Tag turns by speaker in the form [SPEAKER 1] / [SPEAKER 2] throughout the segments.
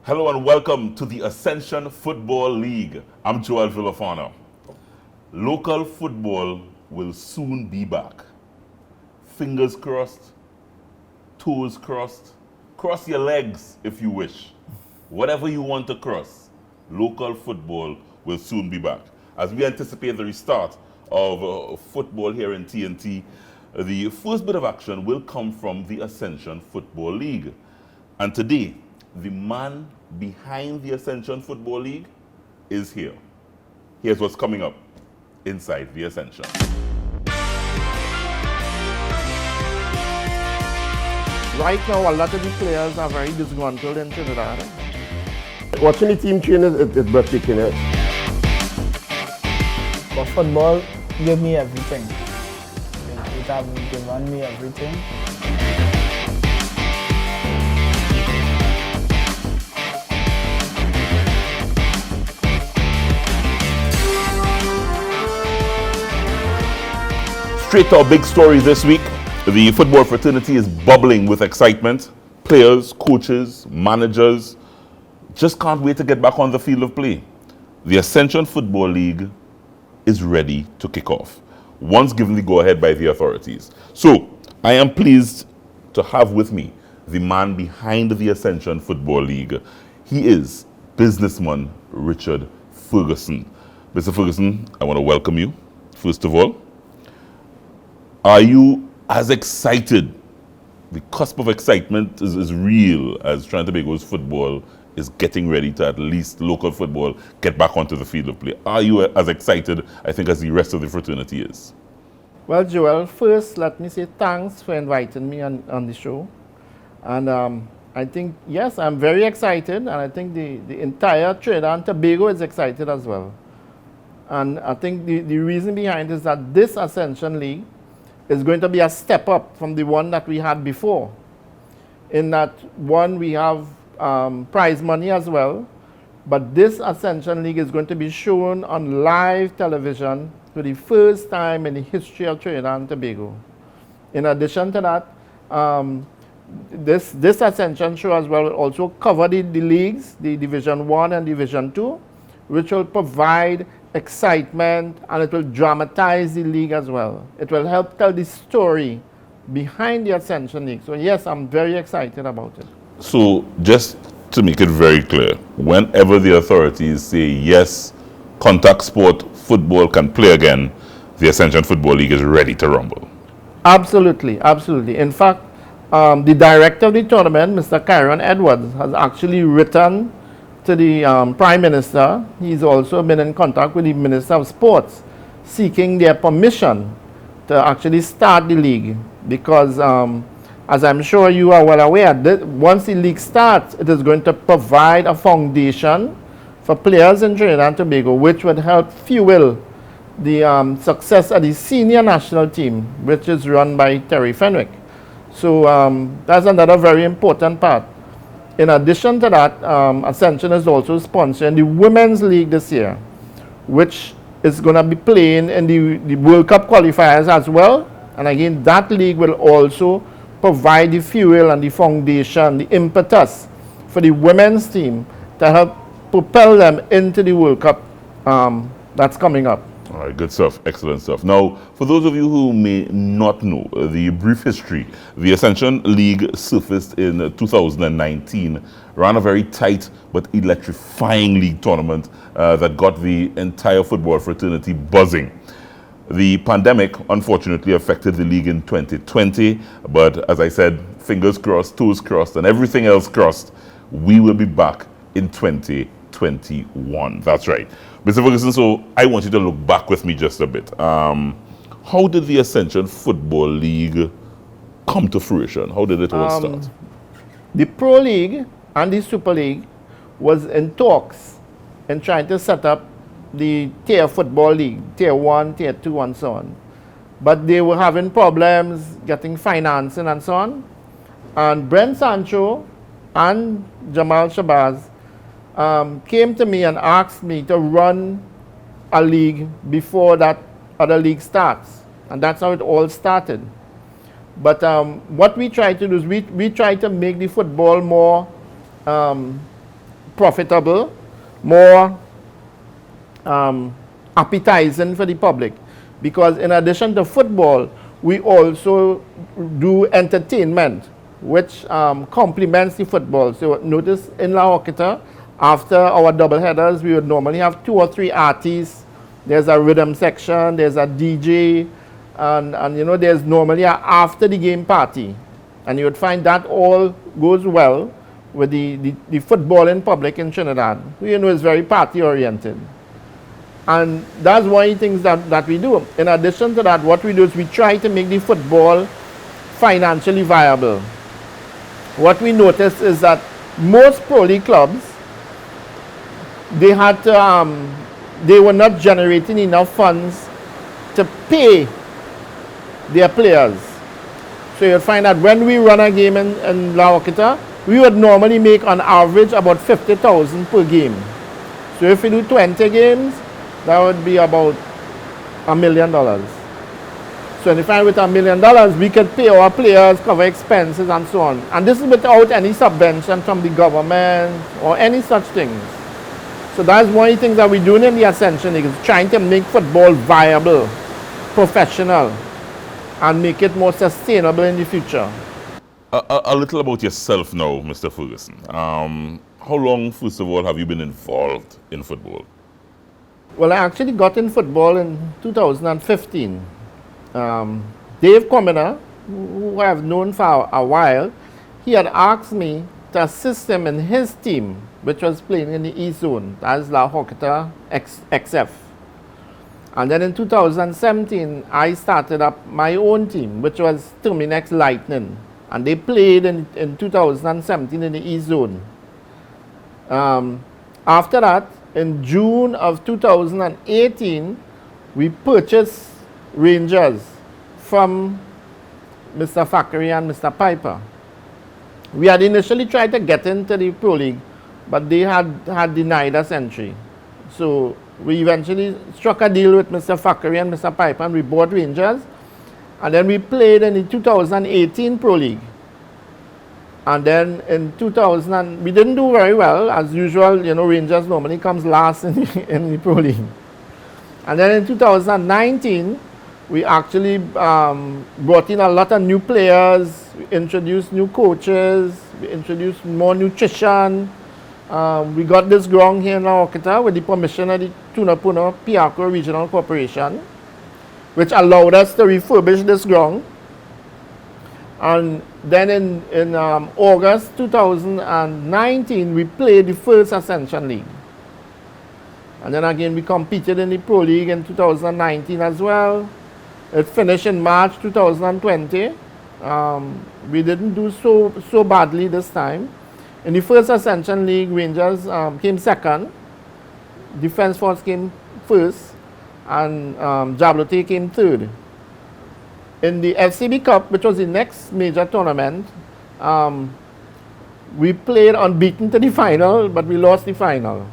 [SPEAKER 1] Hello and welcome to the Ascension Football League. I'm Joel Villafana. Local football will soon be back. Fingers crossed, toes crossed, cross your legs if you wish. Whatever you want to cross, local football will soon be back. As we anticipate the restart of football here in TNT, the first bit of action will come from the Ascension Football League. And today, the man behind the Ascension Football League is here. Here's what's coming up inside the Ascension.
[SPEAKER 2] Right now, a lot of the players are very disgruntled in Trinidad.
[SPEAKER 3] Watching the team train is breathtaking.
[SPEAKER 4] But football gave me everything. It has given me everything.
[SPEAKER 1] Straight to our big story this week. The football fraternity is bubbling with excitement. Players, coaches, managers just can't wait to get back on the field of play. The Ascension Football League is ready to kick off, once given the go-ahead by the authorities. So, I am pleased to have with me the man behind the Ascension Football League. He is businessman Richard Ferguson. Mr. Ferguson, I want to welcome you, first of all. Are you as excited? The cusp of excitement is real as Trinidad and Tobago's football is getting ready to, at least local football, get back onto the field of play. Are you as excited, I think, as the rest of the fraternity is?
[SPEAKER 2] Well, Joel, first let me say thanks for inviting me on the show. And I think, yes, I'm very excited, and I think the entire Trinidad and Tobago is excited as well. And I think the reason behind it is that this Ascension League is going to be a step up from the one that we had before. In that one, we have prize money as well, but this Ascension League is going to be shown on live television for the first time in the history of Trinidad and Tobago. In addition to that, this Ascension show as well will also cover the leagues, the Division 1 and Division 2, which will provide excitement, and it will dramatize the league as well. It will help tell the story behind the Ascension League. So yes, I'm very excited about it.
[SPEAKER 1] So just to make it very clear, whenever the authorities say, yes, contact sport football can play again, the Ascension Football League is ready to rumble.
[SPEAKER 2] Absolutely, absolutely. In fact, the director of the tournament, Mr. Kyron Edwards, has actually written to the Prime Minister. He's also been in contact with the Minister of Sports, seeking their permission to actually start the league. Because, as I'm sure you are well aware, that once the league starts, it is going to provide a foundation for players in Trinidad and Tobago, which would help fuel the success of the senior national team, which is run by Terry Fenwick. So that's another very important part. In addition to that, Ascension is also sponsoring the Women's League this year, which is going to be playing in the World Cup qualifiers as well. And again, that league will also provide the fuel and the foundation, the impetus for the women's team to help propel them into the World Cup that's coming up.
[SPEAKER 1] All right, good stuff, excellent stuff. Now, for those of you who may not know the brief history, the Ascension League surfaced in 2019, ran a very tight but electrifying league tournament that got the entire football fraternity buzzing. The pandemic, unfortunately, affected the league in 2020, but as I said, fingers crossed, toes crossed, and everything else crossed, we will be back in 2021. That's right. Mr. Ferguson, so I want you to look back with me just a bit. How did the Ascension Football League come to fruition? How did it all start?
[SPEAKER 2] The Pro League and the Super League was in talks in trying to set up the tier football league, tier 1, tier 2, and so on. But they were having problems getting financing and so on. And Brent Sancho and Jamal Shabazz came to me and asked me to run a league before that other league starts. And that's how it all started. But what we try to do is we try to make the football more profitable, more appetizing for the public. Because in addition to football, we also do entertainment, which complements the football. So notice in La Horquita, after our double headers, we would normally have 2 or 3 artists. There's a rhythm section, there's a DJ, and you know, there's normally an after the game party. And you would find that all goes well with the footballing public in Trinidad, who you know is very party oriented. And that's one of the things that we do. In addition to that, what we do is we try to make the football financially viable. What we noticed is that most pro league clubs, they were not generating enough funds to pay their players. So you'll find that when we run a game in La Horquita, we would normally make on average about 50,000 per game. So if we do 20 games, that would be about $1 million. So if you find with $1 million, we could pay our players, cover expenses and so on. And this is without any subvention from the government or any such things. So that's one of the things that we're doing in the Ascension League, is trying to make football viable, professional, and make it more sustainable in the future.
[SPEAKER 1] A little about yourself now, Mr. Ferguson. How long, first of all, have you been involved in football?
[SPEAKER 2] Well, I actually got in football in 2015. Dave Commoner, who I have known for a while, he had asked me to assist him in his team, which was playing in the East Zone, that's La Horquita XF. And then in 2017, I started up my own team, which was Terminex Lightning. And they played in 2017 in the East Zone. After that, in June of 2018, we purchased Rangers from Mr. Fackery and Mr. Piper. We had initially tried to get into the Pro League, but they had denied us entry. So we eventually struck a deal with Mr. Fackery and Mr. Piper, and we bought Rangers. And then we played in the 2018 Pro League. And then in 2000, we didn't do very well. As usual, you know, Rangers normally comes last in the Pro League. And then in 2019, we actually brought in a lot of new players, we introduced new coaches, we introduced more nutrition. We got this ground here in La Horquita with the permission of the Tunapuna Piarco Regional Corporation, which allowed us to refurbish this ground. And then in August 2019, we played the first Ascension League. And then again, we competed in the Pro League in 2019 as well. It finished in March 2020. We didn't do so badly this time. In the first Ascension League, Rangers came second. Defence Force came first. And Jablote came third. In the FCB Cup, which was the next major tournament, we played unbeaten to the final, but we lost the final.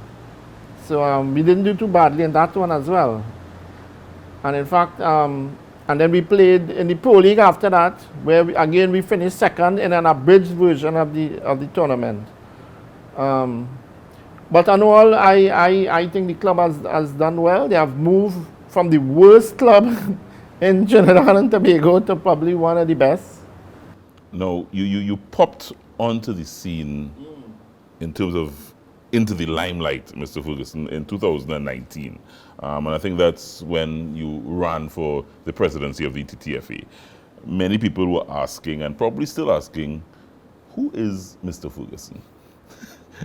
[SPEAKER 2] So we didn't do too badly in that one as well. And in fact, and then we played in the Pro League after that, where we finished second in an abridged version of the tournament. But on all, I think the club has done well. They have moved from the worst club in Trinidad and Tobago to probably one of the best.
[SPEAKER 1] No, you popped onto the scene in terms of into the limelight, Mr. Ferguson, in 2019. And I think that's when you ran for the presidency of the TTFA. Many people were asking, and probably still asking, who is Mr. Ferguson?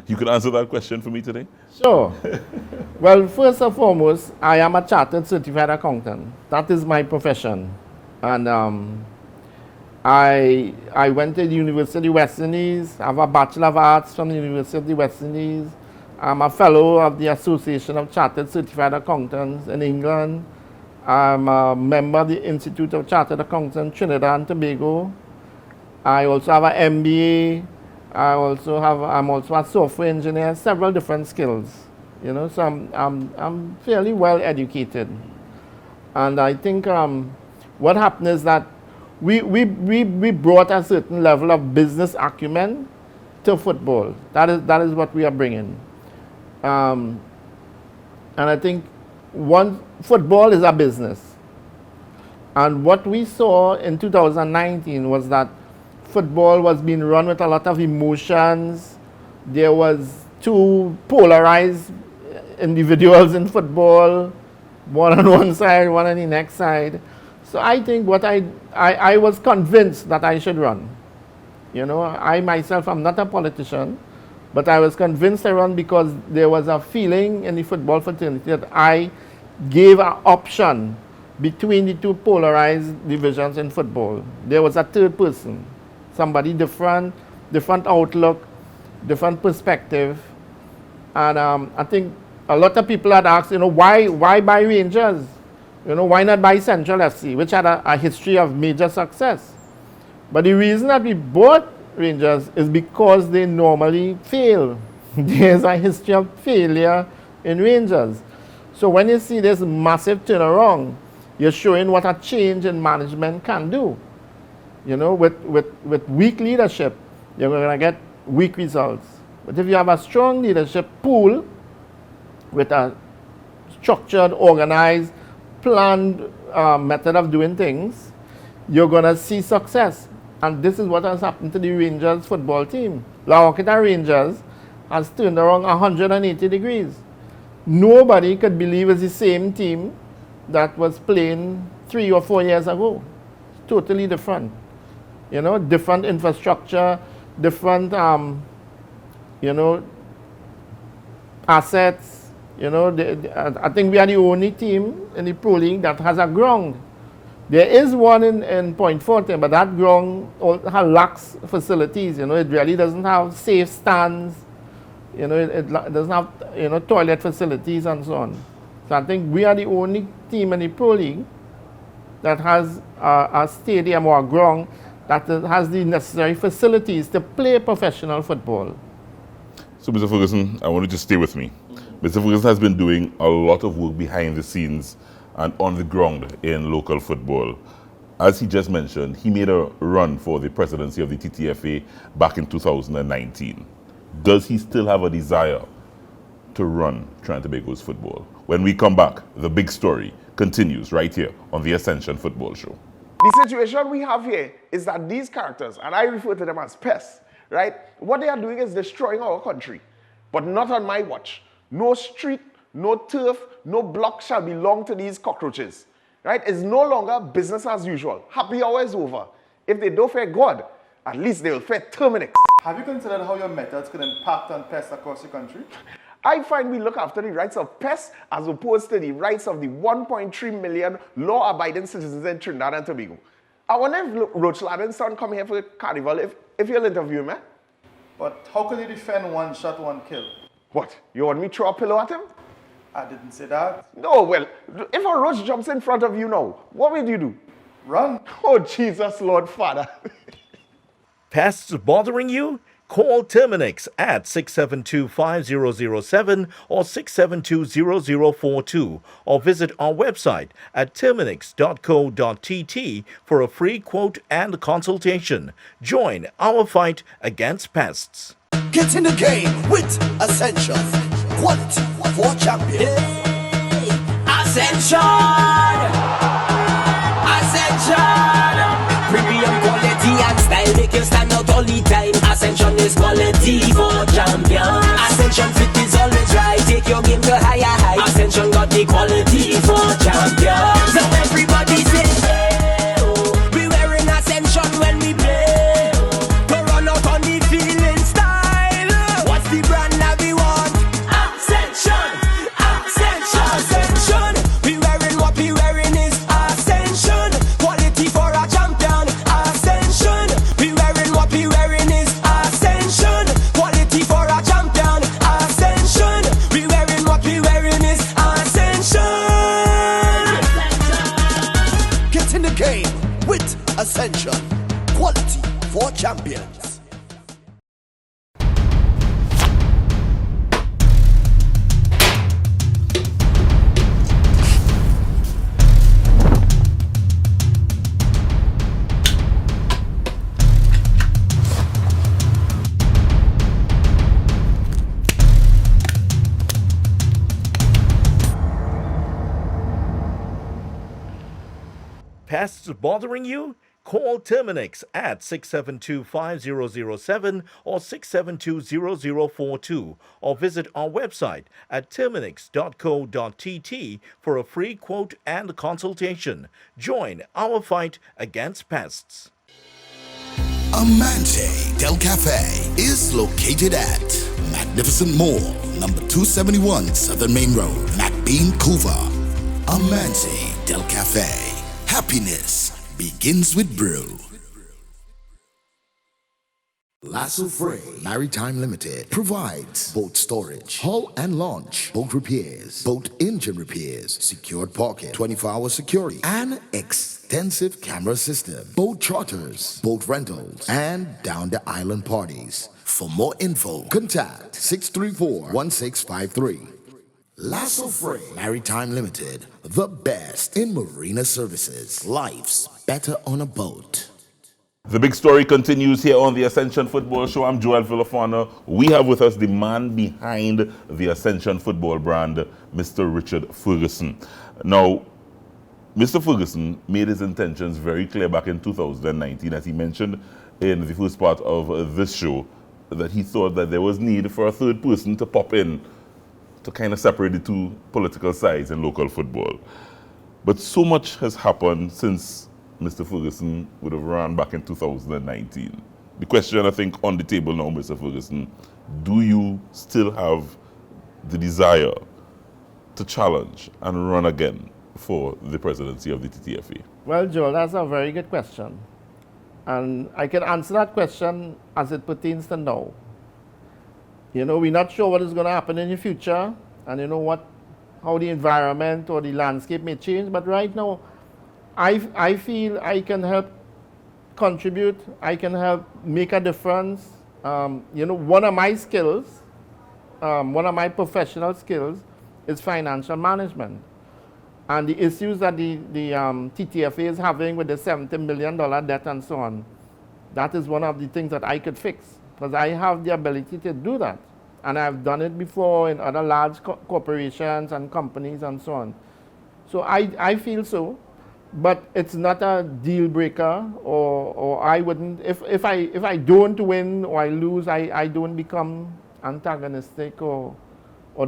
[SPEAKER 1] You can answer that question for me today?
[SPEAKER 2] Sure. Well, first and foremost, I am a chartered certified accountant. That is my profession. And I went to the University of West Indies. I have a Bachelor of Arts from the University of the West Indies. I'm a fellow of the Association of Chartered Certified Accountants in England. I'm a member of the Institute of Chartered Accountants, Trinidad and Tobago. I also have an MBA. I'm also a software engineer, several different skills. You know, so I'm fairly well educated. And I think what happened is that we brought a certain level of business acumen to football. That is what we are bringing. And I think football is a business. And what we saw in 2019 was that football was being run with a lot of emotions. There was two polarized individuals in football, one on one side, one on the next side. So I think what I was convinced that I should run. You know, I myself am not a politician, but I was convinced to run because there was a feeling in the football fraternity that I gave an option between the two polarized divisions in football. There was a third person, somebody different outlook, different perspective. And I think a lot of people had asked, you know, why buy Rangers? You know, why not buy Central FC, which had a history of major success? But the reason that we bought Rangers is because they normally fail. There's a history of failure in Rangers. So when you see this massive turnaround, you're showing what a change in management can do. You know, with weak leadership, you're going to get weak results. But if you have a strong leadership pool with a structured, organized, planned method of doing things, you're going to see success. And this is what has happened to the Rangers football team. La Okita Rangers has turned around 180 degrees. Nobody could believe it's the same team that was playing 3 or 4 years ago. It's totally different. You know, different infrastructure, different, assets. You know, I think we are the only team in the Pro League that has a ground. There is one in Point Fortin, but that ground lacks facilities. You know, it really doesn't have safe stands. You know, it doesn't have, you know, toilet facilities and so on. So I think we are the only team in the Pro League that has a stadium or a ground that has the necessary facilities to play professional football.
[SPEAKER 1] So, Mr. Ferguson, I want you to stay with me. Mr. Ferguson has been doing a lot of work behind the scenes and on the ground in local football. As he just mentioned, he made a run for the presidency of the TTFA back in 2019. Does he still have a desire to run Trinidad and Tobago's football? When we come back, the big story continues right here on the Ascension Football Show.
[SPEAKER 5] The situation we have here is that these characters, and I refer to them as pests, right? What they are doing is destroying our country, but not on my watch. No street, no turf, no block shall belong to these cockroaches, right? It's no longer business as usual. Happy hour is over. If they don't fear God, at least they will fear Terminix.
[SPEAKER 6] Have you considered how your methods could impact on pests across the country?
[SPEAKER 5] I find we look after the rights of pests as opposed to the rights of the 1.3 million law-abiding citizens in Trinidad and Tobago. I wonder if Roach Ladden's son come here for the carnival, if you'll interview him, eh?
[SPEAKER 6] But how could you defend one shot, one kill?
[SPEAKER 5] What, you want me to throw a pillow at him?
[SPEAKER 6] I didn't say that.
[SPEAKER 5] No, well, if a roach jumps in front of you now, what will you do?
[SPEAKER 6] Run.
[SPEAKER 5] Oh, Jesus, Lord Father.
[SPEAKER 7] Pests bothering you? Call Terminix at 672-5007 or 672-0042 or visit our website at terminix.co.tt for a free quote and consultation. Join our fight against pests.
[SPEAKER 8] Get in the game with Ascension. Quality for champions. Hey, Ascension! Ascension! Premium quality and style make you stand out all the time. Ascension is quality for champions. Ascension fit is always right. Take your game to higher heights. Ascension got the quality for champions. So everybody say, hey, oh, we wearing Ascension when we play. To run out on the field in style. What's the brand that we want? Ascension! Ascension! Ascension! We wearing what we wearing is Ascension. Quality for a champion. Ascension! We wearing what we wearing is Ascension. Quality for a champion. Ascension! We wearing what we wearing is Ascension. Get in the game with Ascension. Quality for champions.
[SPEAKER 7] pests bothering you? Call Terminix at 672-5007 or 672-0042 or visit our website at terminix.co.tt for a free quote and consultation. Join our fight against pests.
[SPEAKER 9] Amante Del Cafe is located at Magnificent Mall, number 271 Southern Main Road, McBean, Couva. Amante Del Cafe. Happiness begins with brew. Lasso Frey Maritime Limited provides boat storage, hull and launch, boat repairs, boat engine repairs, secured parking, 24-hour security, and extensive camera system, boat charters, boat rentals, and down the island parties. For more info, contact 634-1653. Lasso Frey Maritime Limited, the best in marina services. Life's better on a boat.
[SPEAKER 1] The big story continues here on the Ascension Football Show. I'm Joel Villafana. We have with us the man behind the Ascension Football brand, Mr. Richard Ferguson. Now, Mr. Ferguson made his intentions very clear back in 2019, as he mentioned in the first part of this show, that he thought that there was need for a third person to pop in to kind of separate the two political sides in local football. But so much has happened since Mr. Ferguson would have run back in 2019. The question, I think, on the table now, Mr. Ferguson, do you still have the desire to challenge and run again for the presidency of the TTFA?
[SPEAKER 2] Well, Joel, that's a very good question. And I can answer that question as it pertains to now. You know, we're not sure what is going to happen in the future, and you know how the environment or the landscape may change. But right now, I feel I can help contribute. I can help make a difference. You know, one of my skills, one of my professional skills, is financial management, and the issues that the TTFA is having with the $70 million debt and so on. That is one of the things that I could fix, because I have the ability to do that. And I've done it before in other large corporations and companies and so on. So I feel so, but it's not a deal breaker, or I wouldn't, if I don't win or I lose, I don't become antagonistic or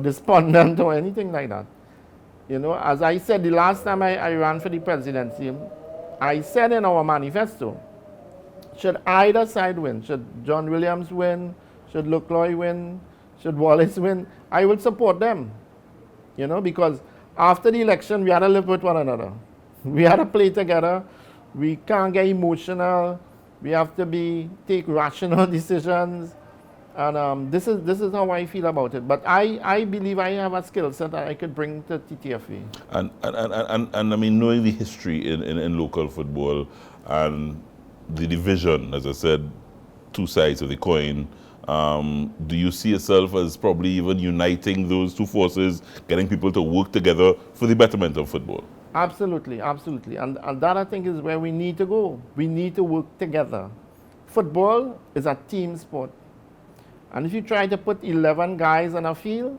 [SPEAKER 2] despondent or anything like that. You know, as I said the last time I ran for the presidency, I said in our manifesto, should either side win, should John Williams win, should Lucloy win, should Wallace win, I will support them. You know, because after the election, we had to live with one another. We had to play together. We can't get emotional. We have to take rational decisions. And this is how I feel about it. But I believe I have a skill set that I could bring to TTFA. And
[SPEAKER 1] I mean, knowing the history in local football and the division, as I said, two sides of the coin, do you see yourself as probably even uniting those two forces, getting people to work together for the betterment of football?
[SPEAKER 2] Absolutely, absolutely. And that, I think, is where we need to go. We need to work together. Football is a team sport. And if you try to put 11 guys on a field,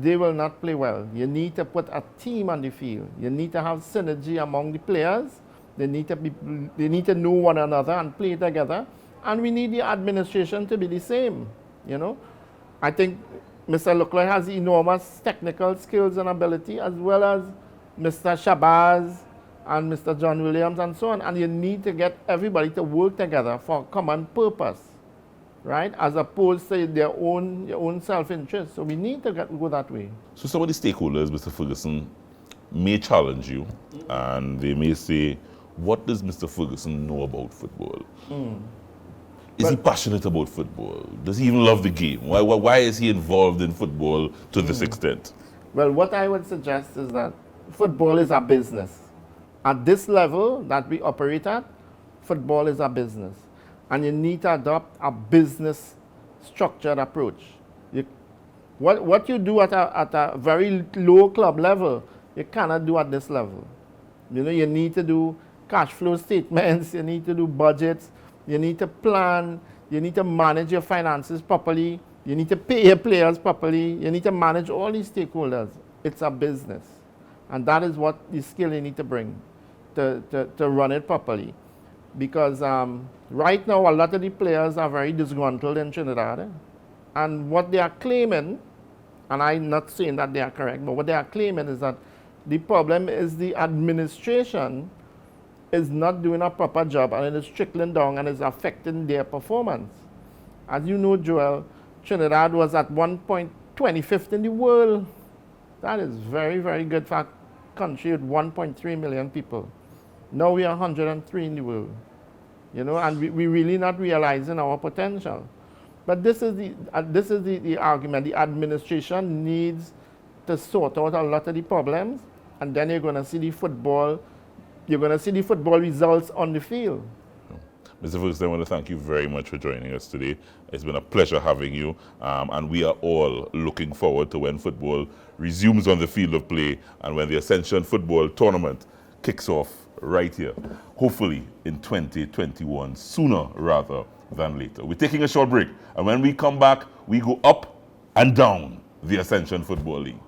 [SPEAKER 2] they will not play well. You need to put a team on the field. You need to have synergy among the players. They need to know one another and play together. And we need the administration to be the same, you know. I think Mr. Lucloy has enormous technical skills and ability, as well as Mr. Shabazz and Mr. John Williams and so on. And you need to get everybody to work together for a common purpose, right? As opposed to your own self-interest. So we need to go that way.
[SPEAKER 1] So some of the stakeholders, Mr. Ferguson, may challenge you, and they may say, what does Mr. Ferguson know about football? Is he passionate about football? Does he even love the game? Why is he involved in football to this extent?
[SPEAKER 2] Well, what I would suggest is that football is a business. At this level that we operate at, football is a business. And you need to adopt a business structured approach. What you do at a very low club level, you cannot do at this level. You know, you need to do cash flow statements, you need to do budgets, you need to plan, you need to manage your finances properly, you need to pay your players properly, you need to manage all these stakeholders. It's a business. And that is what the skill you need to bring. to run it properly. Because right now, a lot of the players are very disgruntled in Trinidad. And what they are claiming, and I'm not saying that they are correct, but what they are claiming is that the problem is the administration is not doing a proper job, and it is trickling down and is affecting their performance. As you know, Joel, Trinidad was at one point 25th in the world. That is very, very good for a country with 1.3 million people. Now we are 103 in the world, you know, and we really not realizing our potential. But this is the argument. The administration needs to sort out a lot of the problems, and then you're going to see the football. You're going to see the football results on the field.
[SPEAKER 1] Mr. Ferguson, I want to thank you very much for joining us today. It's been a pleasure having you, and we are all looking forward to when football resumes on the field of play and when the Ascension Football Tournament kicks off right here, hopefully in 2021, sooner rather than later. We're taking a short break, and when we come back, we go up and down the Ascension Football League.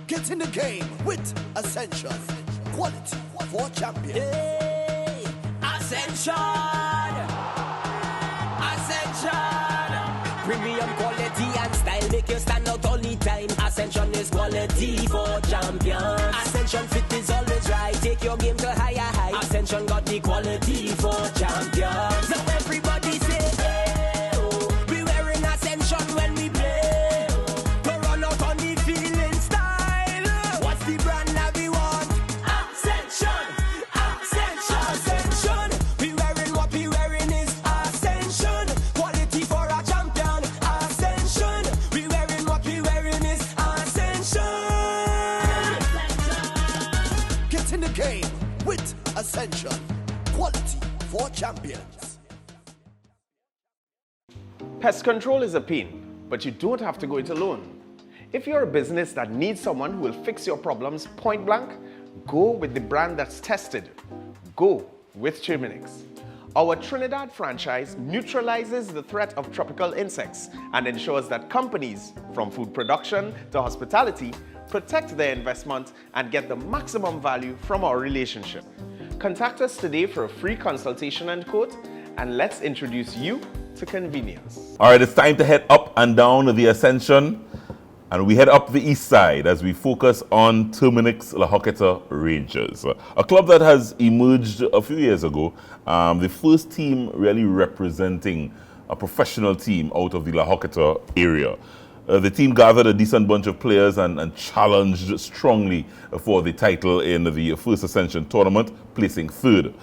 [SPEAKER 9] Get in the game with Ascension. Quality for champions.
[SPEAKER 8] Hey, Ascension! Ascension! Premium quality and style make you stand out all the time. Ascension is quality for champions. Ascension fit is always right. Take your game to higher heights. Ascension got the quality for champions. Now everybody say, hey, oh, we wearing Ascension when we play. To run out on the field in style. What's the brand that we want? Ascension! Ascension! Ascension! We wearing what we wearing is Ascension. Quality for a champion. Ascension! We wearing what we wearing is Ascension.
[SPEAKER 9] Get in the game with Ascension. Quality for champions.
[SPEAKER 5] Pest control is a pain, but you don't have to go it alone. If you're a business that needs someone who will fix your problems point blank, go with the brand that's tested. Go with Terminix. Our Trinidad franchise neutralizes the threat of tropical insects and ensures that companies, from food production to hospitality, protect their investment and get the maximum value from our relationship. Contact us today for a free consultation and quote, and let's introduce you to convenience.
[SPEAKER 1] All right, it's time to head up and down the Ascension, and we head up the east side as we focus on Terminix La Hoqueta Rangers, a club that has emerged a few years ago, the first team really representing a professional team out of the La Hoqueta area. The team gathered a decent bunch of players and challenged strongly for the title in the first Ascension tournament, placing third.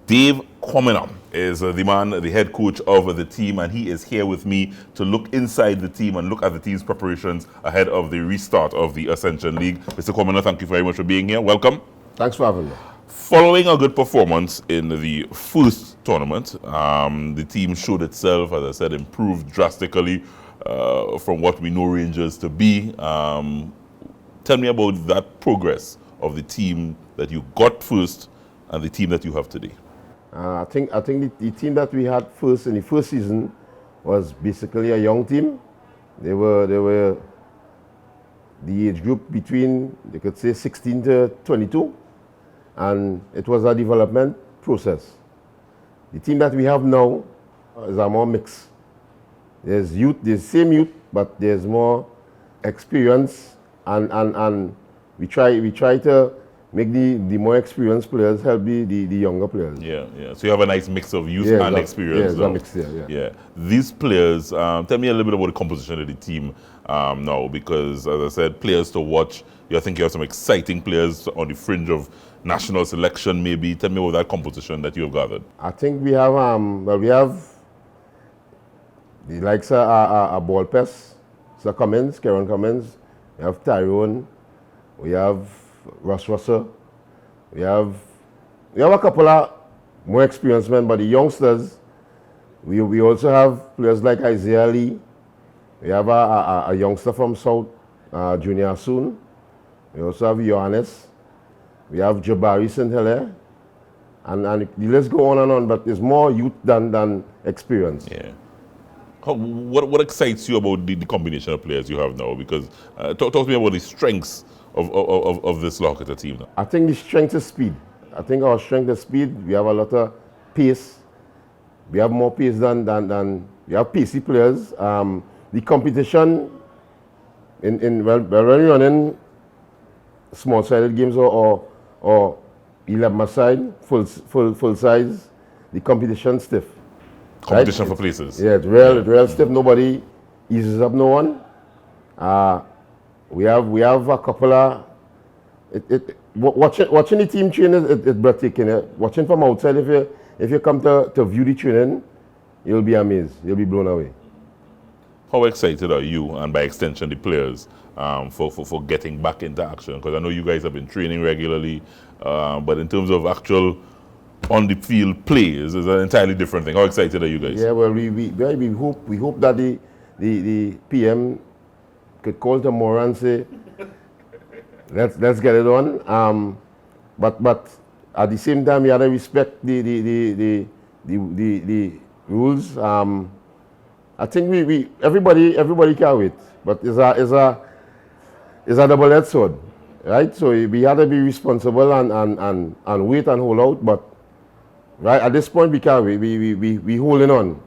[SPEAKER 1] Dave Quamina is the man, the head coach of the team, and he is here with me to look inside the team and look at the team's preparations ahead of the restart of the Ascension League. Mr. Quamina, thank you very much for being here. Welcome.
[SPEAKER 3] Thanks for having me.
[SPEAKER 1] Following a good performance in the first tournament, the team showed itself, as I said, improved drastically from what we know Rangers to be. Tell me about that progress of the team that you got first and the team that you have today.
[SPEAKER 3] I think the team that we had first in the first season was basically a young team. They were the age group between, you could say, 16 to 22, and it was a development process. The team that we have now is a more mix. There's youth, there's same youth, but there's more experience, and we try to make the more experienced players help the younger players.
[SPEAKER 1] Yeah, yeah. So you have a nice mix of youth
[SPEAKER 3] Yeah,
[SPEAKER 1] and
[SPEAKER 3] that-
[SPEAKER 1] experience.
[SPEAKER 3] yeah, it's a
[SPEAKER 1] now.
[SPEAKER 3] mix, yeah.
[SPEAKER 1] These players, tell me a little bit about the composition of the team now, because as I said, players to watch. I think you have some exciting players on the fringe of national selection. Maybe tell me about that composition that you have gathered.
[SPEAKER 3] I think we have we have the likes of ball pest, Sir Cummins, Karen Cummins. We have Tyrone. We have Russ Russell. We have a couple of more experienced men, but the youngsters, we also have players like Isaiah Lee. We have a youngster from South, Junior Soon. We also have Johannes. We have Jabari St. Hilaire. And the list go on, but it's more youth than experience.
[SPEAKER 1] Yeah. What excites you about the combination of players you have now? Because talk to me about the strengths of this Lockett team now.
[SPEAKER 3] I think the strength is speed. I think our strength is speed. We have a lot of pace. We have more pace than we have pacey players. The competition when you're running small-sided games or 11-a-side, full size, the competition stiff.
[SPEAKER 1] Competition
[SPEAKER 3] right?
[SPEAKER 1] for places.
[SPEAKER 3] Yeah, it's real stiff. Nobody eases up no one. We have a couple of watching the team train is breathtaking. Watching from outside, if you come to view the training, you'll be amazed. You'll be blown away.
[SPEAKER 1] How excited are you, and by extension the players, for getting back into action? Because I know you guys have been training regularly, but in terms of actual on the field play is an entirely different thing. How excited are you guys?
[SPEAKER 3] Yeah, well, we hope that the PM could call tomorrow and say, let's get it on. But at the same time, we have to respect the rules. I think everybody can wait, but it's a double-edged sword, right? So we have to be responsible and wait and hold out. But right at this point, we can't wait. We holding on.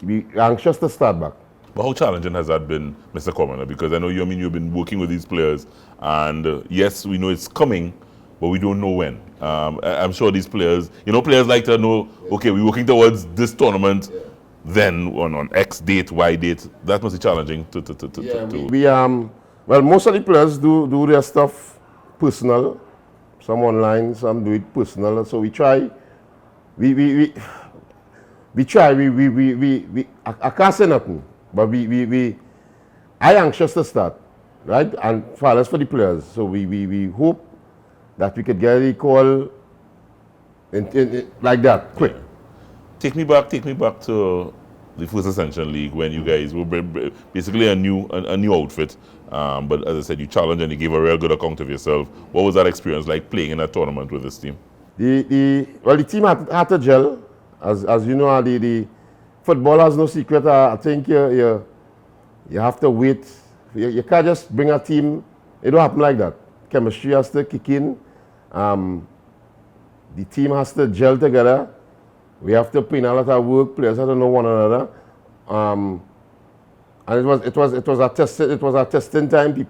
[SPEAKER 3] We anxious to start back.
[SPEAKER 1] But how challenging has that been, Mr. Commoner? Because I know you've been working with these players, and yes, we know it's coming, but we don't know when. I'm sure these players, players like to know, okay, we're working towards this tournament, then on X date, Y date. That must be challenging
[SPEAKER 3] Well, most of the players do their stuff personal, some online, some do it personal. So we try. I can't say nothing, but I anxious to start, right? And for the players. So we hope that we could get a call in like that, quick.
[SPEAKER 1] Yeah. Take me back to the first Ascension League when you guys were basically a new outfit. But as I said, you challenged and you gave a real good account of yourself. What was that experience like playing in a tournament with this team?
[SPEAKER 3] The team had to gel. As you know, the football has no secret. I think you have to wait. You can't just bring a team. It don't happen like that. Chemistry has to kick in. The team has to gel together. We have to put in a lot of work. Players have to know one another. And it was a testing time.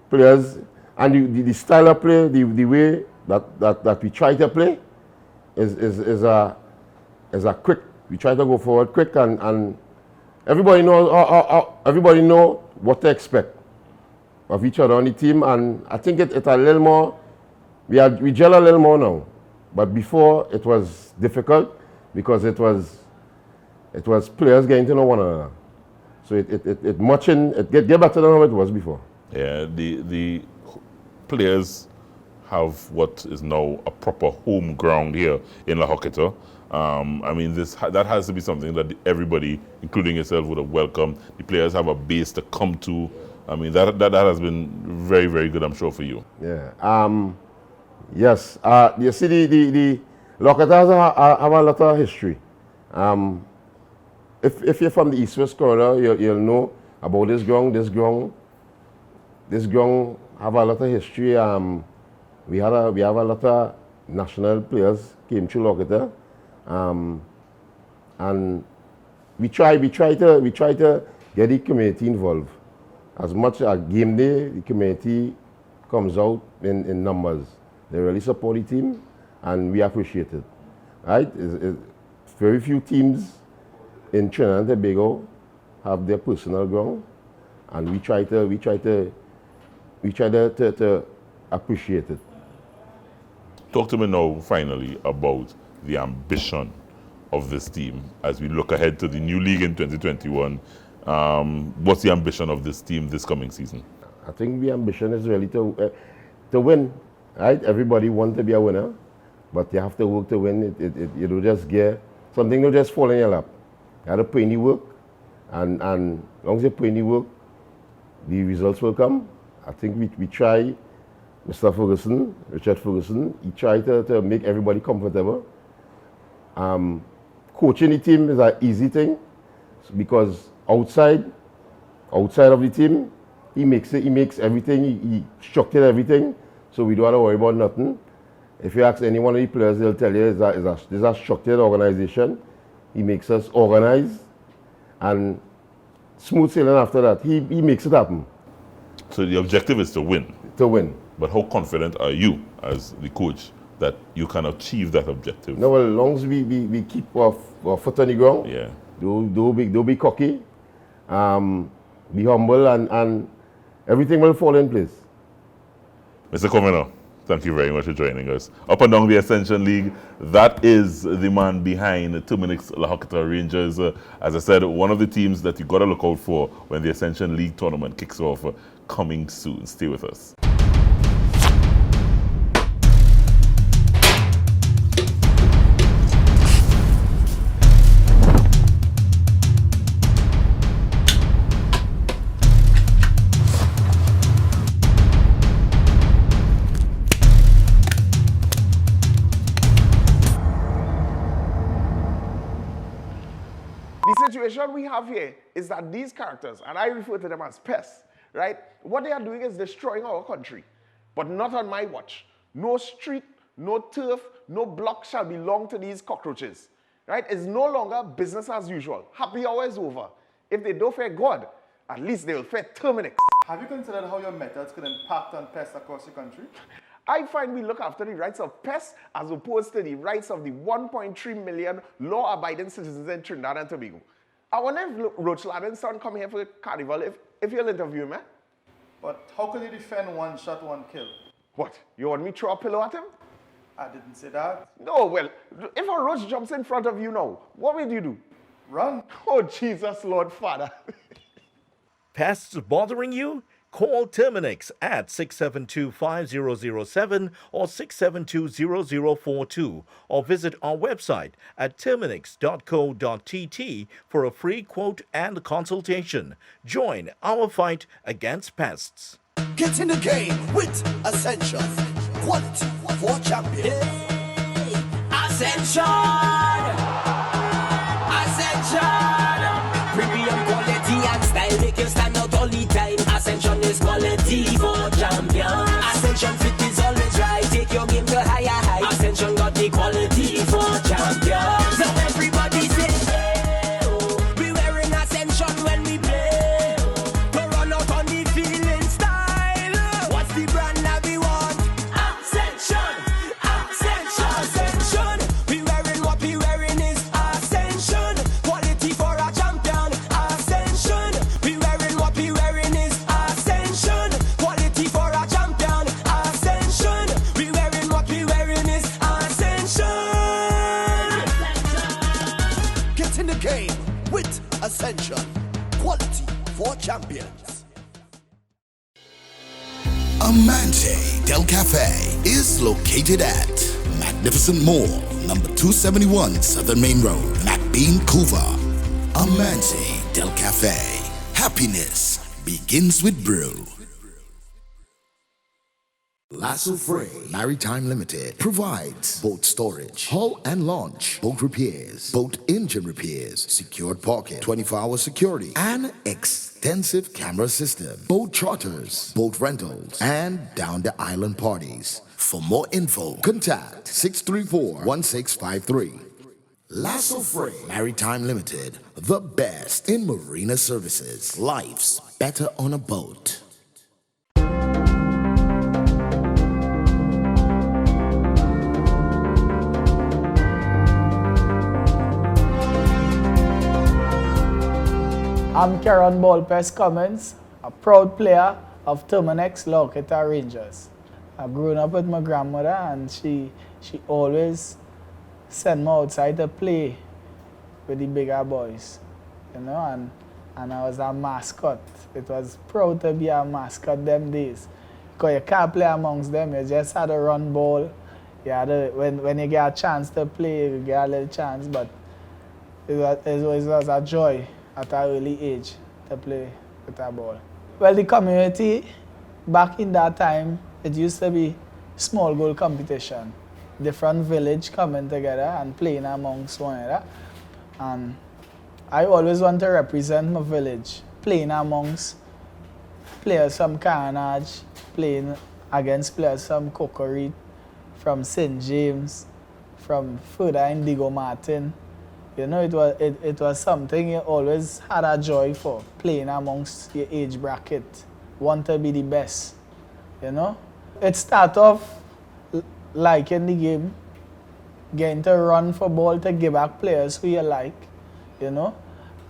[SPEAKER 3] Players and the style of play, the way that we try to play is a quick. We try to go forward quick, and everybody know what to expect of each other on the team. And I think it's a little more. We gel a little more now, but before it was difficult because it was players getting to know one another. So it get better than how it was before.
[SPEAKER 1] Yeah, the players have what is now a proper home ground here in La Hoqueta. That has to be something that everybody, including yourself, would have welcomed. The players have a base to come to. That has been very, very good, I'm sure, for you.
[SPEAKER 3] Yeah. Yes. You see, the La Hoqueta have a lot of history. If you're from the East-West corridor, you'll know about this ground. This ground have a lot of history. We have a lot of national players came through La Hoqueta. And we try to get the community involved. As much as game day, the community comes out in numbers. They really support the team, and we appreciate it. Right? Very few teams in Trinidad and Tobago have their personal ground, and we try to appreciate it.
[SPEAKER 1] Talk to me now, finally, about the ambition of this team as we look ahead to the new league in 2021. What's the ambition of this team this coming season?
[SPEAKER 3] I think the ambition is really to win. Right? Everybody wants to be a winner, but you have to work to win. You don't just get something, don't just fall in your lap. You have to put in the work, and as long as you put in the work, the results will come. I think we try. Mr. Ferguson, Richard Ferguson, he tried to make everybody comfortable. Coaching the team is an easy thing because outside of the team, he makes everything, he structured everything, so we don't have to worry about nothing. If you ask any one of the players, they'll tell you it's a structured organization. He makes us organized and smooth sailing after that. He makes it happen.
[SPEAKER 1] So the objective is to win.
[SPEAKER 3] To win.
[SPEAKER 1] But how confident are you as the coach that you can achieve that objective?
[SPEAKER 3] No, well, as long as we keep our foot on the ground,
[SPEAKER 1] Yeah.
[SPEAKER 3] don't be cocky, be humble, and everything will fall in place.
[SPEAKER 1] Mr. Comino, thank you very much for joining us. Up and down the Ascension League, that is the man behind Terminix Lahokita Rangers. As I said, one of the teams that you got to look out for when the Ascension League tournament kicks off coming soon. Stay with us.
[SPEAKER 5] The situation we have here is that these characters, and I refer to them as pests, right? What they are doing is destroying our country, but not on my watch. No street, no turf, no block shall belong to these cockroaches, right? It's no longer business as usual. Happy hour is over. If they don't fear God, at least they will fear Terminix.
[SPEAKER 6] Have you considered how your methods could impact on pests across the country?
[SPEAKER 5] I find we look after the rights of pests as opposed to the rights of the 1.3 million law-abiding citizens in Trinidad and Tobago. I wonder if Roach Ladden's son come here for carnival, if you'll interview him, eh?
[SPEAKER 6] But how could you defend one shot, one kill?
[SPEAKER 5] What, you want me to throw a pillow at him?
[SPEAKER 6] I didn't say that.
[SPEAKER 5] No, well, if a roach jumps in front of you now, what will you do?
[SPEAKER 6] Run.
[SPEAKER 5] Oh, Jesus, Lord Father.
[SPEAKER 7] Pests bothering you? Call Terminix at 672-5007 or 672-0042 or visit our website at terminix.co.tt for a free quote and consultation. Join our fight against pests.
[SPEAKER 9] Get in the game with Ascension. Quality for champions.
[SPEAKER 8] Ascension! Ascension! Premium quality and style make you stand out all the time. Ascension is quality for champions. Ascension fit is always right. Take your game to higher heights. Ascension got the quality for champions. So everybody say, hey, oh. We wearing Ascension when we play. To run out on the field in style. What's the brand that we want? Ascension! Ascension! Ascension! We wearing what we wearing is Ascension. Quality for a champion. Ascension! We wearing what we wearing is Ascension. Quality for a champion. Ascension! We wearing what we wearing is Ascension.
[SPEAKER 9] Get in the game with Ascension. Quality for champions. Amante Del Cafe is located at Magnificent Mall, number 271 Southern Main Road, McBean, Couva. Amante Del Cafe. Happiness begins with brew. Lasso Frey Maritime Limited provides boat storage, hull and launch, boat repairs, boat engine repairs, secured parking, 24-hour security, and extensive camera system, boat charters, boat rentals, and down the island parties. For more info, contact 634-1653. Lasso Frey Maritime Limited, the best in marina services. Life's better on a boat.
[SPEAKER 4] I'm Karen Ballpest Cummins, a proud player of Terminex Locketa Rangers. I've grown up with my grandmother and she always sent me outside to play with the bigger boys, you know, and I was a mascot. It was proud to be a mascot them days. Because you can't play amongst them, you just had to run ball. You had to, when you get a chance to play, you get a little chance, but it was a joy at an early age to play with a ball. Well, the community, back in that time, it used to be small goal competition. Different village coming together and playing amongst one another. And I always want to represent my village, playing amongst players from Carnage, playing against players from Cocorite, from St. James, from further Indigo Martin. You know, it was something you always had a joy for, playing amongst your age bracket, want to be the best, you know. It started off liking the game, getting to run for ball to give back players who you like, you know.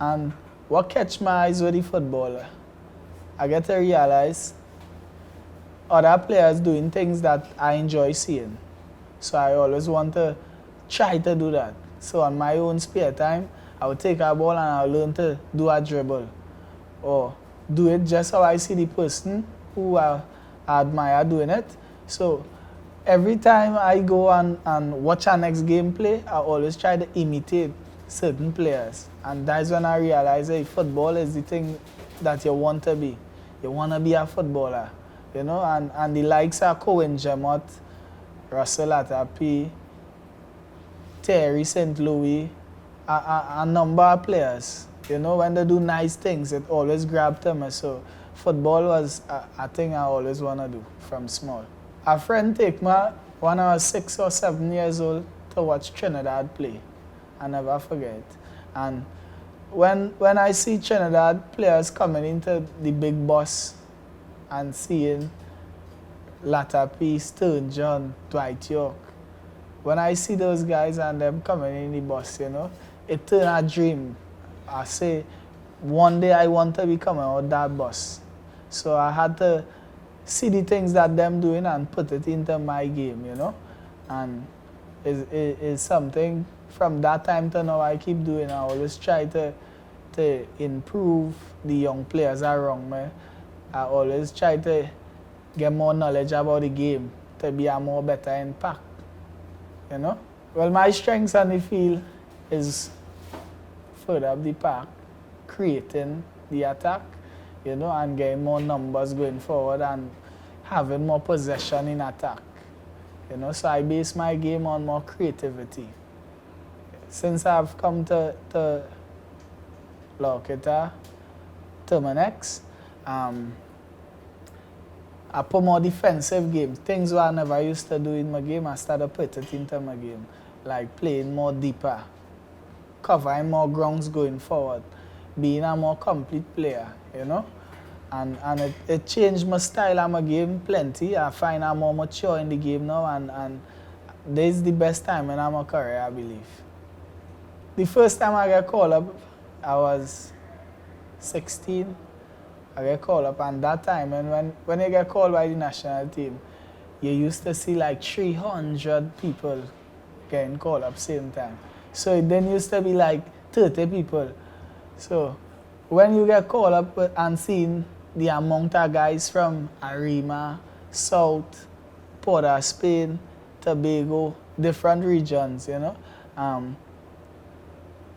[SPEAKER 4] And what catch my eyes with the footballer, I get to realize other players doing things that I enjoy seeing. So I always want to try to do that. So on my own spare time, I would take a ball and I would learn to do a dribble. Or do it just how I see the person who I admire doing it. So every time I go and watch our next game play, I always try to imitate certain players. And that's when I realize that football is the thing that you want to be. You want to be a footballer, you know, and the likes are Cohen Jamot, Russell Atapi, Terry St. Louis, a number of players. You know, when they do nice things, it always grabs them. So football was a thing I always want to do from small. A friend take me when I was 6 or 7 years old to watch Trinidad play. I never forget. And when I see Trinidad players coming into the big bus and seeing Latapi, Sturgeon, Dwight York, when I see those guys and them coming in the bus, you know, it turned a dream. I say, one day I want to be coming out that bus. So I had to see the things that them doing and put it into my game, you know. And it's something from that time to now I keep doing. I always try to improve the young players around me. I always try to get more knowledge about the game to be a more better impact. You know? Well, my strengths on the field is further up the park, creating the attack, you know, and getting more numbers going forward and having more possession in attack. You know, so I base my game on more creativity. Since I've come to Locketa, Terminex, I put more defensive games. Things that I never used to do in my game, I started putting it into my game. Like playing more deeper, covering more grounds going forward, being a more complete player, you know? And it changed my style of my game plenty. I find I'm more mature in the game now, and this is the best time in my career, I believe. The first time I got called up, I was 16. I get called up, and that time, and when you get called by the national team, you used to see like 300 people getting called up same time. So it then used to be like 30 people. So when you get called up and seeing the amount of guys from Arima, South, Port of Spain, Tobago, different regions, you know,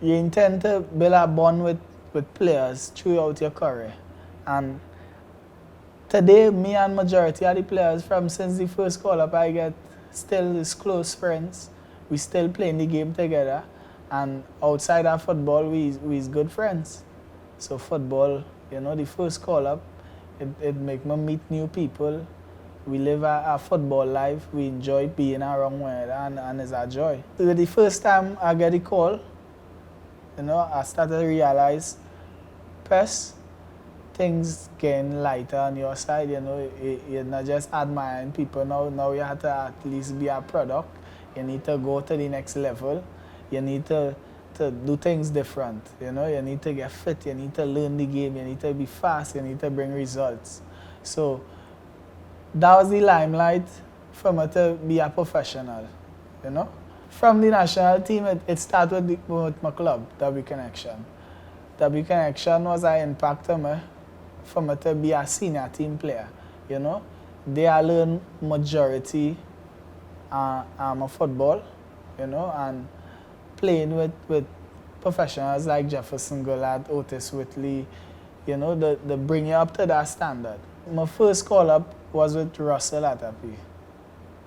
[SPEAKER 4] you intend to build a bond with players throughout your career. And today, me and majority of the players from since the first call-up I get still is close friends. We still playing the game together. And outside of football, we is good friends. So football, you know, the first call-up, it make me meet new people. We live a football life. We enjoy being around one another, and it's a joy. So the first time I get the call, you know, I started to realize, Pes, things getting lighter on your side, you know, you're not just admiring people now you have to at least be a product. You need to go to the next level. You need to to do things different. You know, you need to get fit, you need to learn the game, you need to be fast, you need to bring results. So that was the limelight for me to be a professional, you know. From the national team, it started with my club, W Connection. W Connection was an impact on me for me to be a senior team player, you know. There I learned majority of football, you know, and playing with professionals like Jefferson Gillard, Otis Whitley, you know, they bring you up to that standard. My first call-up was with Russell Atapi,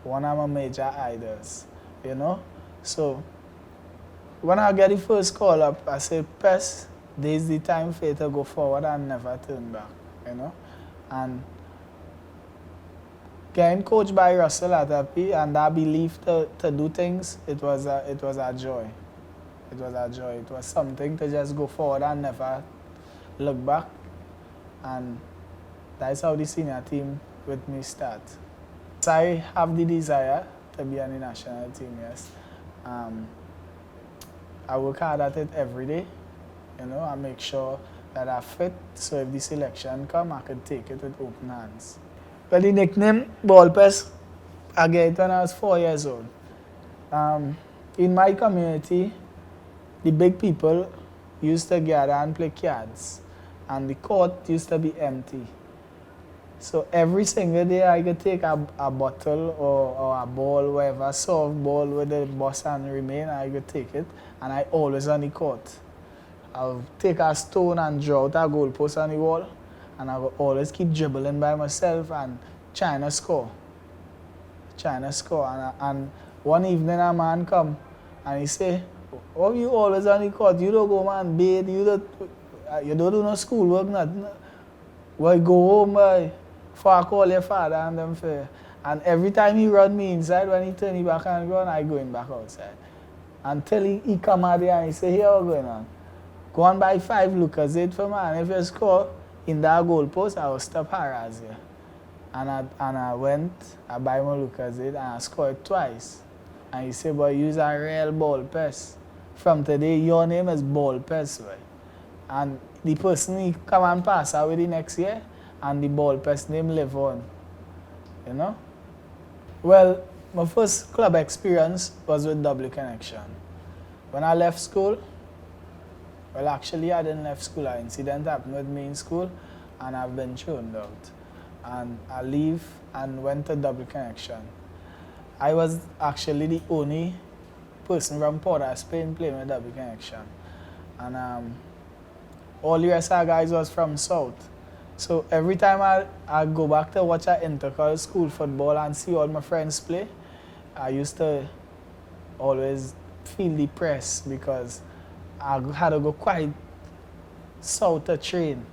[SPEAKER 4] one of my major idols, you know. So when I get the first call-up, I say, Pes, this is the time for you to go forward and never turn back, you know. And getting coached by Russell Atapi and that belief to do things, it was a joy. It was a joy. It was something to just go forward and never look back. And that's how the senior team with me start. So I have the desire to be on the national team, yes. I work hard at it every day, you know, I make sure that I fit, so if the selection come, I can take it with open hands. Well, the nickname Ball Pest, I get it when I was 4 years old. In my community, the big people used to gather and play cards, and the court used to be empty. So every single day I could take a bottle or a ball, whatever, soft ball with the bus and remain, I could take it, and I always on the court. I'll take a stone and draw out a goalpost on the wall, and I will always keep dribbling by myself and trying to score. And one evening a man come and he say, "Oh, you always on the court, you don't go man bathe, you don't do no schoolwork, nothing. Well, go home, boy. For I call your father and them for." And every time he run me inside, when he turn me back and run, I going back outside. Until he come out there and he say, "Here, what's going on? Go and buy 5 Lucozade for me, and if you score in that goalpost, I will stop harass you." And I went, I buy my Lucozade, and I scored twice. And he said, "Boy, you're a real ball pest. From today, your name is Ball Pest, boy." And the person he come and pass away the next year, and the Ball Pest name live on, you know. Well, my first club experience was with W Connection. When I left school, well, actually I didn't left school. An incident happened with me in school, and I've been thrown out. And I leave and went to W Connection. I was actually the only person from Port of Spain playing with W Connection. And all the rest of the guys was from South. So every time I go back to watch an intercollege school football and see all my friends play, I used to always feel depressed because I had to go quite south to train.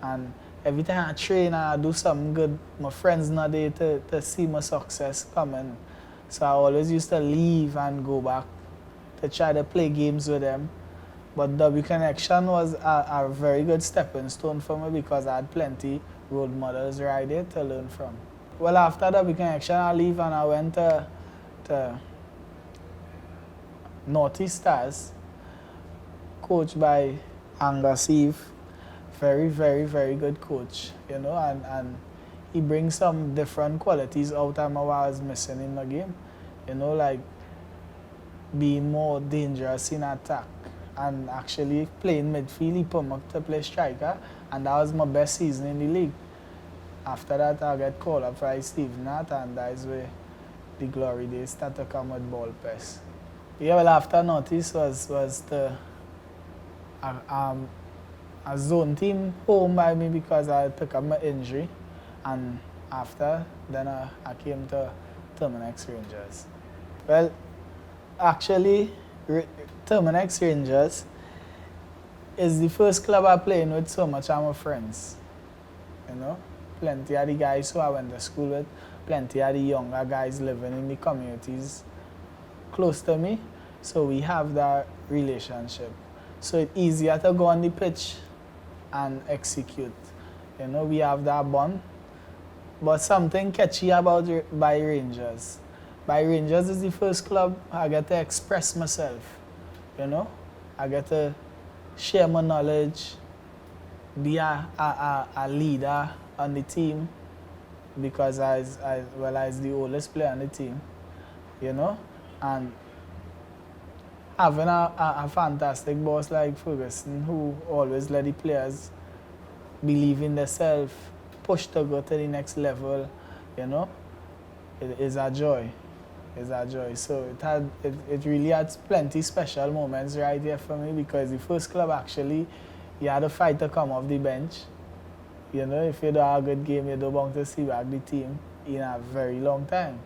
[SPEAKER 4] And every time I train and I do something good, my friends not there to see my success coming. So I always used to leave and go back to try to play games with them. But W Connection was a very good stepping stone for me because I had plenty role models right there to learn from. Well, after W Connection, I leave and I went to Northeast Stars, coached by Angus Eve. Very, very, very good coach, you know, and he brings some different qualities out of what I was missing in my game, you know, like being more dangerous in attack. And actually playing midfield, he put me up to play striker, and that was my best season in the league. After that, I get called up by Steve Nat, and that is where the glory days start to come with Ball Pest. Yeah, well, after Northeast was the a zone team home by me because I picked up my injury, and after then I came to Terminex Rangers. Well, actually, Terminex Rangers is the first club I played with so much of my friends. You know, plenty of the guys who I went to school with, plenty of the younger guys living in the communities close to me. So we have that relationship. So it's easier to go on the pitch and execute. You know, we have that bond. But something catchy about by Rangers. By Rangers is the first club I get to express myself. You know, I get to share my knowledge, be a leader on the team, because I was the oldest player on the team, you know, and having a fantastic boss like Ferguson, who always let the players believe in themselves, push to go to the next level, you know, it is a joy. It's a joy. So it really had plenty special moments right here for me, because the first club actually, you had a fight to come off the bench. You know, if you do a good game, you don't want to see back the team in a very long time.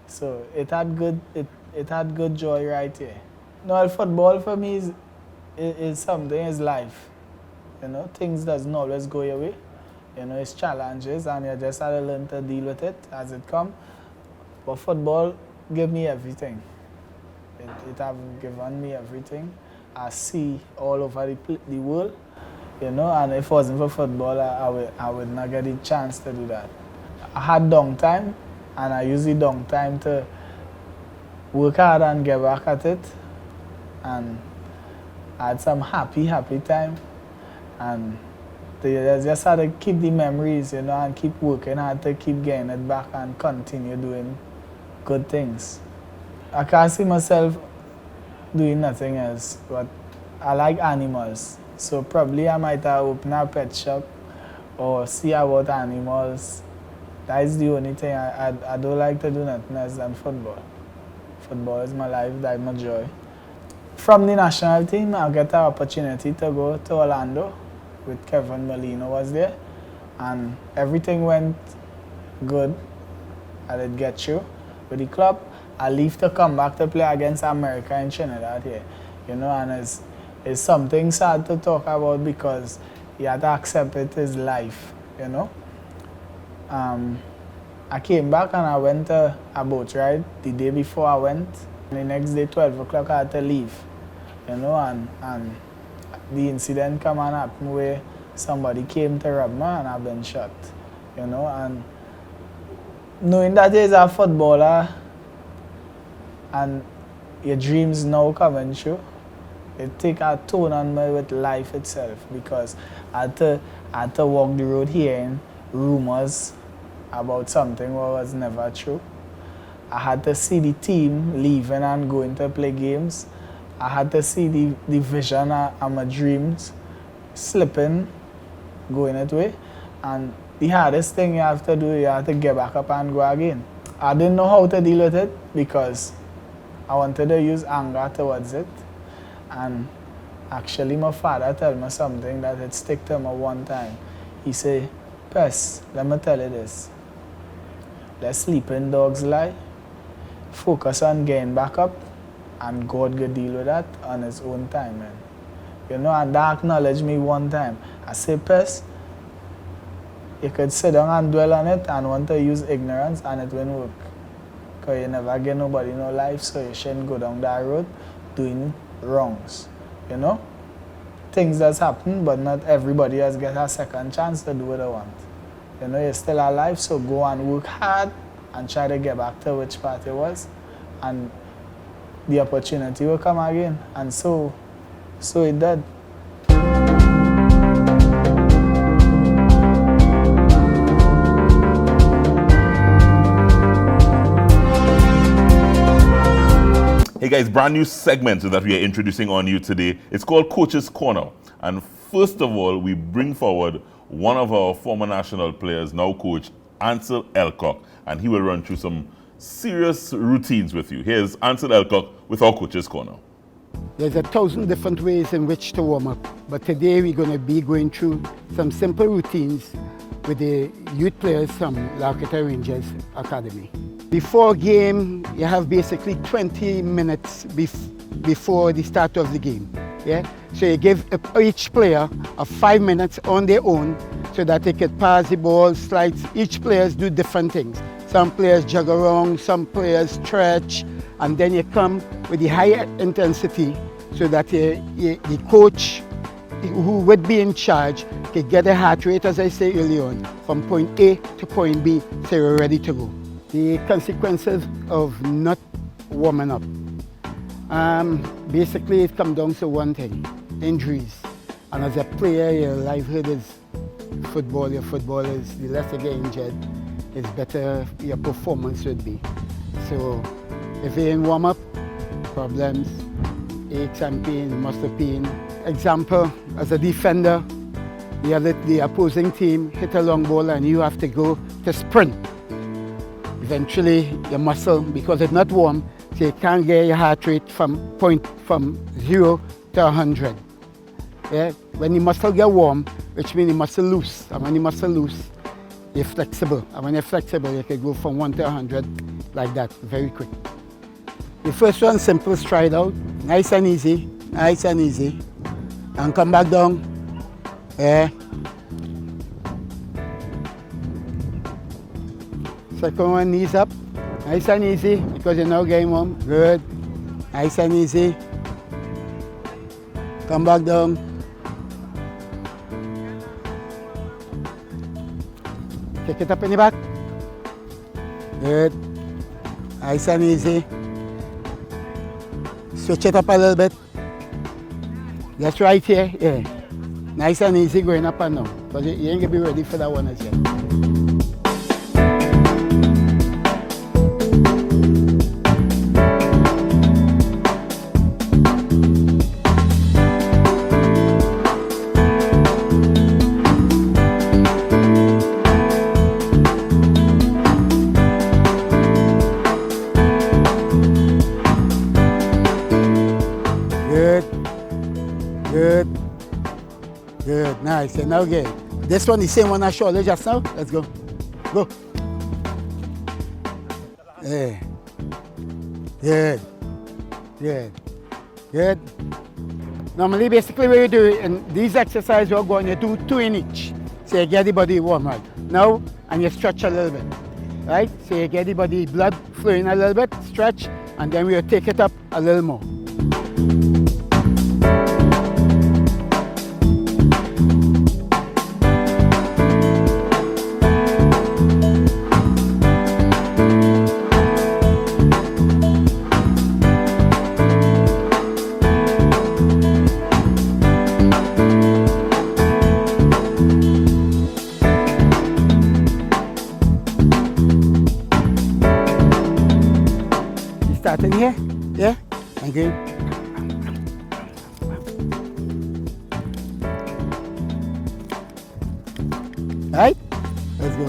[SPEAKER 4] So it had good joy right here. No, football for me is something, is life. You know, things doesn't always go your way. You know, it's challenges, and you just have to learn to deal with it as it comes. But football gave me everything. It have given me everything. I see all over the world, you know, and if it wasn't for football, I would not get the chance to do that. I had downtime, and I use the downtime to work hard and get back at it. And I had some happy time. And they just had to keep the memories, you know, and keep working hard to keep getting it back and continue doing good things. I can't see myself doing nothing else, but I like animals. So probably I might open a pet shop or see about animals. That is the only thing. I don't like to do nothing else than football. Football is my life, that's my joy. From the national team, I get an opportunity to go to Orlando with Kevin Molino was there, and everything went good. I did get through with the club. I leave to come back to play against America in Trinidad here, you know, and it's something sad to talk about, because you have to accept it is life, you know. I came back and I went to a boat ride the day before I went. The next day, 12 o'clock, I had to leave, you know, and the incident come and happen where somebody came to rob me and I've been shot, you know, and knowing that he's a footballer and your dreams now coming true, it take a tone on me with life itself, because I had to walk the road hearing rumors about something that was never true. I had to see the team leaving and going to play games. I had to see the vision of my dreams slipping, going that way. And the hardest thing you have to do, you have to get back up and go again. I didn't know how to deal with it, because I wanted to use anger towards it. And actually my father told me something that had stick to me one time. He said, "Pes, let me tell you this. Let sleeping dogs lie. Focus on getting back up, and God will deal with that on his own time, man." You know, and that acknowledged me one time. I said, "Pes, you could sit down and dwell on it and want to use ignorance, and it won't work. Because you never get nobody no life, so you shouldn't go down that road doing wrongs." You know? Things does happen, but not everybody has get a second chance to do what they want. You know, you're still alive, so go and work hard and try to get back to which part it was, and the opportunity will come again. And so it did.
[SPEAKER 1] Hey guys, brand new segment that we are introducing on you today. It's called Coach's Corner. And first of all, we bring forward one of our former national players, now coach, Ansel Elcock, and he will run through some serious routines with you. Here's Ansel Elcock with our Coach's Corner.
[SPEAKER 10] There's 1,000 different ways in which to warm up, but today we're going to be going through some simple routines with the youth players from Larketa Rangers Academy. Before game, you have basically 20 minutes before the start of the game. Yeah? So you give each player 5 minutes on their own so that they can pass the ball, slides. Each players do different things. Some players jog around, some players stretch, and then you come with the higher intensity so that the coach who would be in charge can get a heart rate, as I say early on, from point A to point B, so you're ready to go. The consequences of not warming up. Basically, it comes down to one thing, injuries. And as a player, your livelihood is football. Your football is, the less you get injured, it's better your performance would be. So if you're in warm-up, problems, aches and pain, muscle pain. Example, as a defender, the opposing team hit a long ball and you have to go to sprint. Eventually, your muscle, because it's not warm, so you can't get your heart rate from 0 to 100. Yeah? When the muscle get warm, which means the muscle loose, and when the muscle loose, you're flexible. And when you're flexible, you can go from 1 to 100 like that, very quick. The first one, simple stride out, nice and easy, and come back down. Yeah. Second one, knees up, nice and easy, because you're now getting warm. Good, nice and easy. Come back down. Kick it up in the back. Good, nice and easy. Switch it up a little bit. Just right here, yeah. Nice and easy going up and down, because you ain't gonna be ready for that one as yet. Good, nice, and now good. This one, the same one I showed you just now. Let's go. Go. Yeah. Good. Normally, basically, what you do in these exercises, you're going to do 2 in each. So you get the body warm, right? Now, and you stretch a little bit, right? So you get the body blood flowing a little bit, stretch, and then we'll take it up a little more. Starting here, yeah, and good. Right, let's go.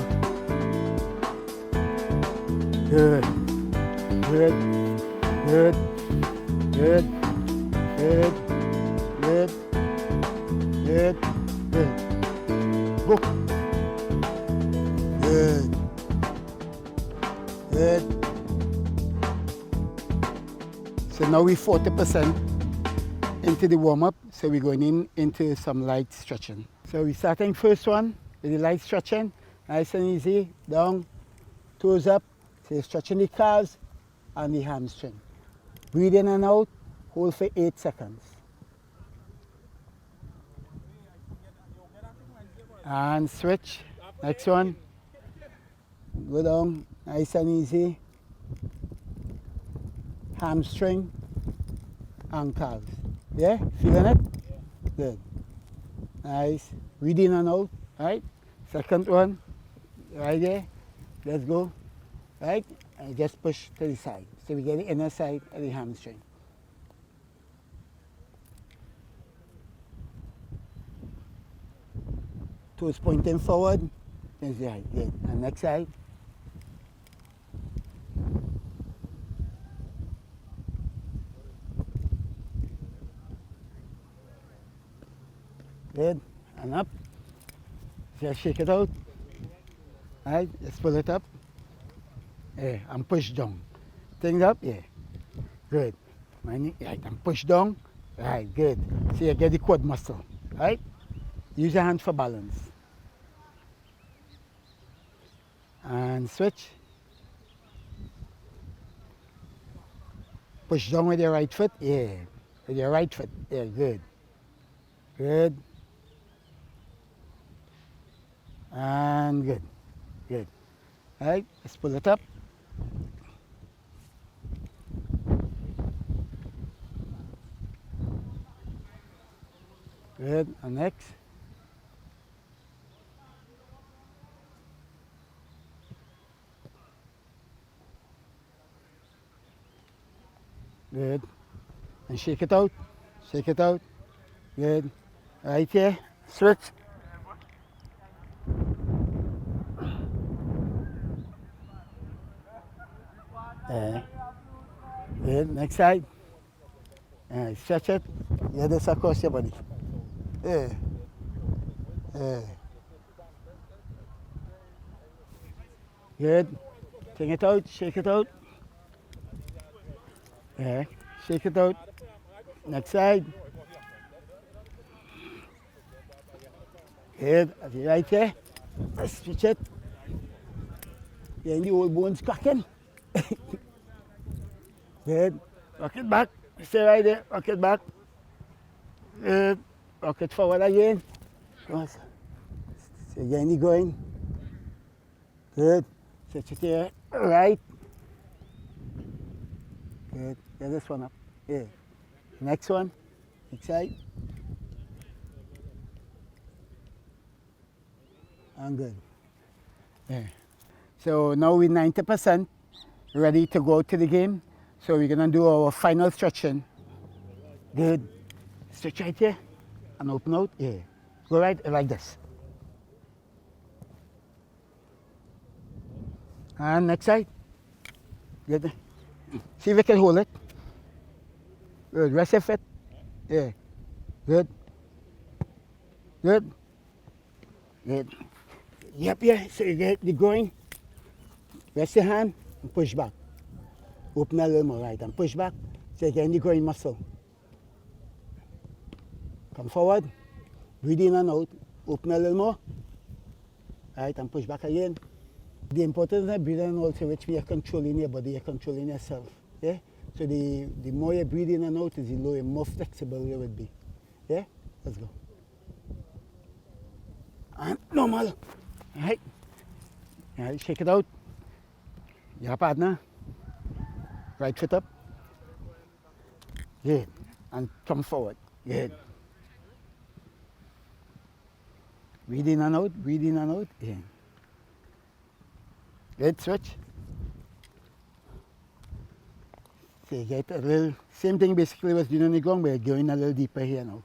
[SPEAKER 10] Good. Go. Good. So now we're 40% into the warm-up, so we're going into some light stretching. So we're starting first one with the light stretching, nice and easy, down, toes up, so you're stretching the calves and the hamstring. Breathe in and out, hold for 8 seconds. And switch, next one, go down, nice and easy. Hamstring and calves. Yeah? Feeling it? Yeah. Good. Nice. Breathe in and out. Right? Second one. Right there. Let's go. Right? And just push to the side. So we get the inner side of the hamstring. Toes pointing forward. That's right. Good. And next side. Good, and up. Just shake it out. Right, just pull it up. Yeah, and push down. Things up, yeah. Good. Right, and push down. Right, good. So you get the quad muscle. Right? Use your hands for balance. And switch. Push down with your right foot. Yeah. With your right foot. Yeah, good. Good. And good. Good. All right, let's pull it up. Good. And next. Good. And shake it out. Shake it out. Good. Right here. Switch. Good. Next side. Stretch it. Get this across your body. Good. Take it out. Shake it out. Shake it out. Next side. Good. Right here. Stretch it. Getting the old bones cracking. Good. Rock it back. Stay right there. Rock it back. Good. Rock it forward again. Come on. So getting it going. Good. Stretch it here. Right. Good. Get this one up. Yeah. Next one. Next side. And good. Yeah. So now we're 90% ready to go to the game. So we're gonna do our final stretching. Good. Stretch right here and open out. Yeah. Go right like this. And next side. Good. See if we can hold it. Good. Rest your foot. Yeah. Good. Good. Good. Yep, yeah. So you get the going. Rest your hand and push back. Open a little more, right, and push back. So you get the groin muscle. Come forward. Breathe in and out. Open a little more. Right, and push back again. The importance of breathing and out, which we are controlling your body, you're controlling yourself. Yeah? So the more you breathe in and out, is the lower, more flexible you would be. Yeah? Let's go. And normal. Right. Right, shake it out. Your partner. Right foot up. Good. And come forward. Good. Breathe in and out. Breathe in and out. Yeah. Good. Switch. So you get a little, same thing basically was doing on the ground, but you're going a little deeper here now.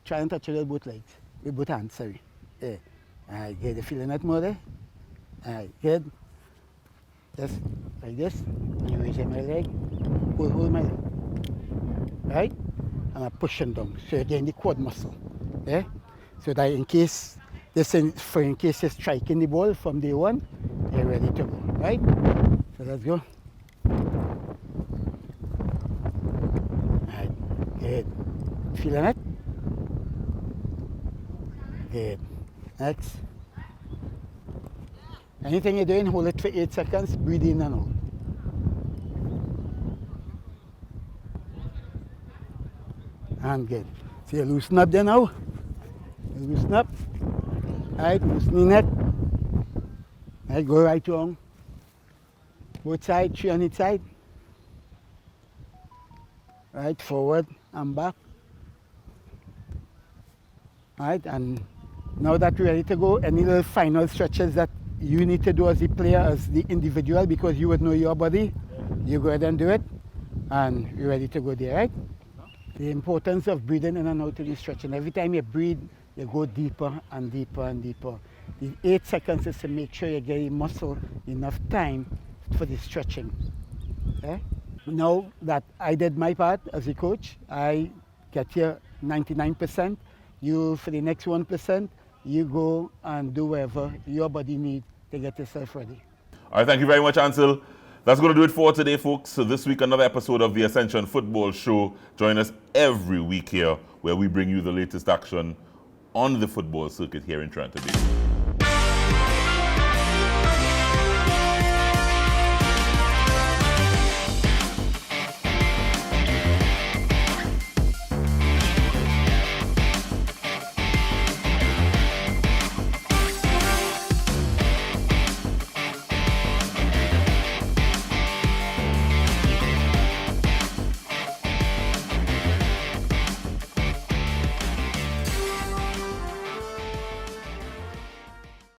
[SPEAKER 10] Try and touch it with both legs. With both hands, sorry. Yeah. Alright, good. You feeling that more there? Alright, good. Just like this. You raise my leg. Hold my leg. Right? And I push them down. So you're getting the quad muscle. Yeah? So that in case in case you're striking the ball from day one, you're ready to go. Right? So let's go. Alright, good. Feeling it? Good. Next. Anything you're doing, hold it for 8 seconds, breathe in and out. And good. So you loosen up there now. You loosen up. Right, loosening neck. Right, go right wrong. Both sides, 3 on each side. Right, forward and back. Right, and now that we're ready to go, any little final stretches that you need to do as the player, as the individual, because you would know your body, you go ahead and do it, and you're ready to go there, right? The importance of breathing in and out of the stretching. Every time you breathe, you go deeper and deeper and deeper. The 8 seconds is to make sure you get your muscle enough time for the stretching. Okay? Now that I did my part as a coach, I get here 99%. You, for the next 1%, you go and do whatever your body needs to get yourself ready.
[SPEAKER 1] All right, thank you very much, Ansel. That's going to do it for today, folks. So this week, another episode of the Ascension Football Show. Join us every week here, where we bring you the latest action on the football circuit here in Toronto Bay.